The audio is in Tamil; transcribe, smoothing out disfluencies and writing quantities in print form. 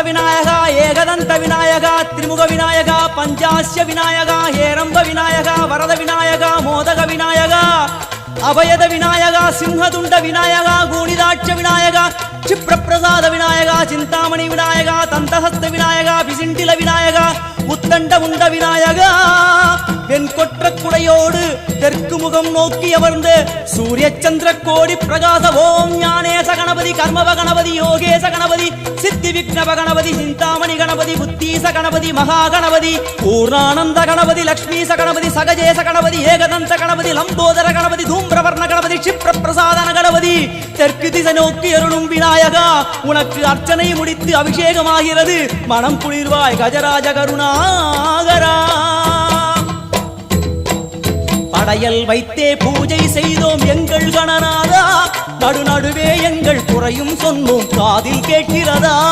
விநாயகா ஏகதந்த விநாயகா திரிமுக விநாயகா பஞ்சாஸ்ய விநாயகா ஹேரம்ப விநாயகா வரத விநாயகா மோதக விநாயகா அபயத விநாயகா சிம்ஹதுண்ட விநாயகா கூணிதாட்ச விநாயகா क्षिप्रप्रसाद विनायका चिंतामणि विनायका तंतहस्त विनायका विसिंटिल विनायका उत्तंड मुंड विनायका வெண்கொற்ற குடையோடு தெற்கு முகம் நோக்கி அமர்ந்து சூரிய சந்திர கோடி பிரகாச ஓம் ஞானேச கணபதி கர்மவ கணபதி யோகேச கணபதி சித்தி விக்னவ கணபதி சிந்தாமணி கணபதி புத்தீச கணபதி மகா கணபதி பூர்ணானந்த கணபதி லக்ஷ்மீச கணபதி சகஜேச கணபதி ஏகதந்த கணபதி லம்போதர கணபதி தூம்பிரவர்ண கணபதி क्षिप्र பிரசாதன கணபதி தெற்கு திசை நோக்கி அருளும் விநாயகா உனக்கு அர்ச்சனை முடித்து அபிஷேகமாகிறது மனம் குளிர்வாய் கஜராஜ கருணாகரா படையல் வைத்தே பூஜை செய்தோம் எங்கள் கணநாதா நடுநடுவே எங்கள் குறையும் சொன்னோம் காதில் கேட்கிறதா